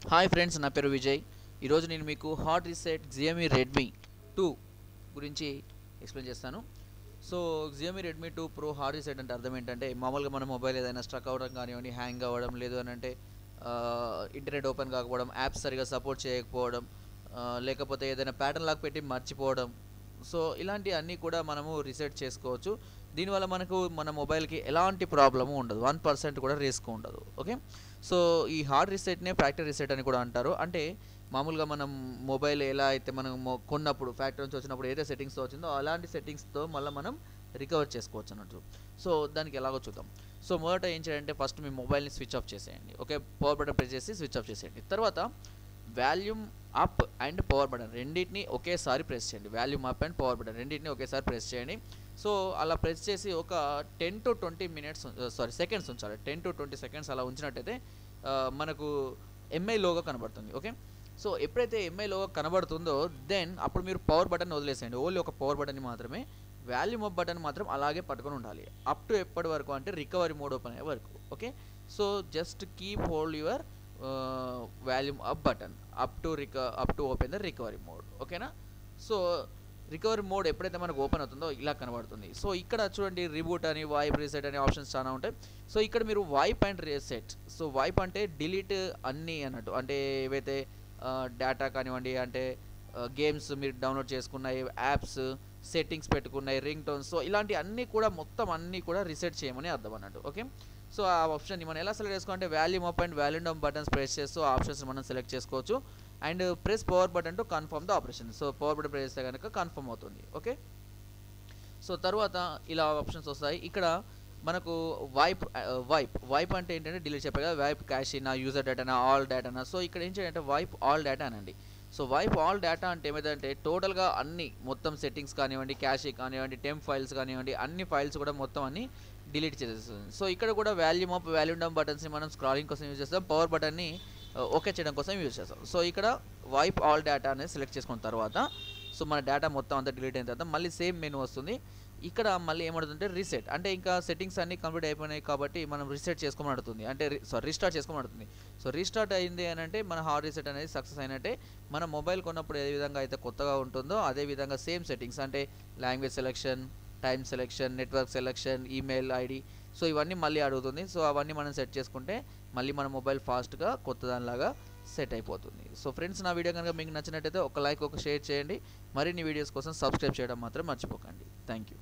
Hi friends, నా పేరు విజయ్. ఈరోజు నేను మీకు హాట్ రీసెట్ Xiaomi Redmi 2 గురించి ఎక్స్ప్లెయిన్ చేస్తాను. So Xiaomi Redmi 2 Pro hot reset అంటే అర్థం ఏంటంటే, మామూలుగా మన మొబైల్ ఏదైనా స్ట్రక్ అవ్వడం కానివ్వండి, హ్యాంగ్ అవ్వడం, లేదు అని అంటే ఇంటర్నెట్ ఓపెన్ కాకపోవడం, యాప్స్ సరిగా సపోర్ట్ చేయకపోవడం, లేకపోతే ఏదైనా ప్యాటర్న్ లాక్ పెట్టి మర్చిపోవడం. సో ఇలాంటి అన్నీ కూడా మనము రీసెట్ చేసుకోవచ్చు. దీనివల్ల మనకు మన మొబైల్కి ఎలాంటి ప్రాబ్లము ఉండదు, 1% కూడా రిస్క్ ఉండదు. ఓకే, సో ఈ హార్డ్ రీసెట్నే ఫ్యాక్టరీ రీసెట్ అని కూడా అంటారు. అంటే మామూలుగా మనం మొబైల్ ఎలా అయితే మనం కొన్నప్పుడు ఫ్యాక్టరీ నుంచి వచ్చినప్పుడు ఏదైతే సెట్టింగ్స్తో వచ్చిందో అలాంటి సెట్టింగ్స్తో మళ్ళీ మనం రికవర్ చేసుకోవచ్చు అన్నట్టు. సో దానికి ఎలాగో చూద్దాం. సో మొదట ఏం చేయాలంటే, ఫస్ట్ మీ మొబైల్ని స్విచ్ ఆఫ్ చేసేయండి. ఓకే, పవర్ బటన్ ప్రెస్ చేసి స్విచ్ ఆఫ్ చేసేయండి. తర్వాత volume up and power button రెండింటిని ఒకేసారి ప్రెస్ చేయండి. Volume up and power button రెండింటిని ఒకేసారి ప్రెస్ చేయండి. సో అలా ప్రెస్ చేసి ఒక 10 to 20 మినిట్స్ సెకండ్స్ ఉంచాలి. 10 to 20 సెకండ్స్ అలా ఉంచినట్టయితే మనకు ఎంఐ లోగో కనబడుతుంది. ఓకే, సో ఎప్పుడైతే ఎంఐ లోగో కనబడుతుందో దెన్ అప్పుడు మీరు పవర్ బటన్ వదిలేసేయండి. ఓన్లీ ఒక పవర్ బటన్ మాత్రమే, వాల్యూమ్ అప్ బటన్ మాత్రం అలాగే పట్టుకొని ఉండాలి. అప్ టు ఎప్పటి వరకు అంటే రికవరీ మోడ్ ఓపెన్ అయ్యే వరకు. Okay, so just keep hold your volume up button up to open the recovery mode. ఓకేనా, సో రికవరీ మోడ్ ఎప్పుడైతే మనకు ఓపెన్ అవుతుందో ఇలా కనబడుతుంది. సో ఇక్కడ చూడండి, రిబూట్ అని, వైప్ రీసెట్ అనే ఆప్షన్స్ చాలా ఉంటాయి. సో ఇక్కడ మీరు wipe and reset. So wipe అంటే డిలీట్ అన్నీ అన్నట్టు, అంటే ఏవైతే డేటా కానివ్వండి, అంటే గేమ్స్ మీరు డౌన్లోడ్ చేసుకున్నాయి, యాప్స్ సెట్టింగ్స్ పెట్టుకున్నాయి, రింగ్ టోన్స్, సో ఇలాంటి అన్నీ కూడా మొత్తం అన్నీ కూడా రీసెట్ చేయమని అర్థం అన్నట్టు. ఓకే, సో ఆ ఆప్షన్ మనం ఎలా సెలెక్ట్ చేసుకోవాలంటే, volume up and volume down buttons press చేస్తూ ఆ ఆప్షన్స్ మనం సెలెక్ట్ చేసుకోవచ్చు. And press power button to confirm the operation. So power button press చేస్తే కనుక కన్ఫర్మ్ అవుతుంది. ఓకే, సో తర్వాత ఇలా ఆప్షన్స్ వస్తాయి. ఇక్కడ మనకు వైప్ అంటే ఏంటంటే డిలీట్ చెప్పారు కదా, వైప్ క్యాషినా, యూజర్ డేటానా, ఆల్ డేటానా. సో ఇక్కడ ఏం చేయాలంటే వైప్ ఆల్ డేటా అనండి. సో వైప్ ఆల్ డేటా అంటే ఏమైందంటే టోటల్గా అన్ని మొత్తం సెట్టింగ్స్ కానివ్వండి, క్యాషీ కానివ్వండి, టెంప్ ఫైల్స్ కానివ్వండి, అన్ని ఫైల్స్ కూడా మొత్తం అన్ని డిలీట్ చేసేస్తుంది. సో ఇక్కడ కూడా వాల్యూమ్ అప్ వాల్యూమ్ డౌన్ బటన్స్ని మనం స్క్రాలింగ్ కోసం యూజ్ చేస్తాం, పవర్ బటన్ని ఓకే చేయడం కోసం యూజ్ చేస్తాం. సో ఇక్కడ వైప్ ఆల్ డేటా అనేది సెలెక్ట్ చేసుకున్న తర్వాత, సో మన డేటా మొత్తం అంతా డిలీట్ అయిన తర్వాత మళ్ళీ సేమ్ మెనూ వస్తుంది. ఇక్కడ మళ్ళీ ఏమడుతుంటే రీసెట్, అంటే ఇంకా సెట్టింగ్స్ అన్నీ కంప్లీట్ అయిపోయినాయి కాబట్టి మనం రీసెట్ చేసుకోమని అడుగుతుంది, అంటే రీస్టార్ట్ చేసుకోమని అడుగుతుంది. సో రీస్టార్ట్ అయింది అని అంటే మన హార్డ్ రీసెట్ అనేది సక్సెస్ అయినట్టే. మన మొబైల్ కొన్నప్పుడు ఏ విధంగా అయితే కొత్తగా ఉంటుందో అదే విధంగా సేమ్ సెట్టింగ్స్, అంటే language selection, time selection, network selection, email ID, so ఇవన్నీ మళ్ళీ అడుగుతుంది. సో అవన్నీ మనం సెట్ చేసుకుంటే మళ్ళీ మన మొబైల్ ఫాస్ట్గా కొత్త దానిలాగా సెట్ అయిపోతుంది. సో ఫ్రెండ్స్, నా వీడియో కనుక మీకు నచ్చినట్టయితే ఒక లైక్, ఒక షేర్ చేయండి. మరిన్ని వీడియోస్ కోసం సబ్స్క్రైబ్ చేయడం మాత్రం మర్చిపోకండి. Thank you.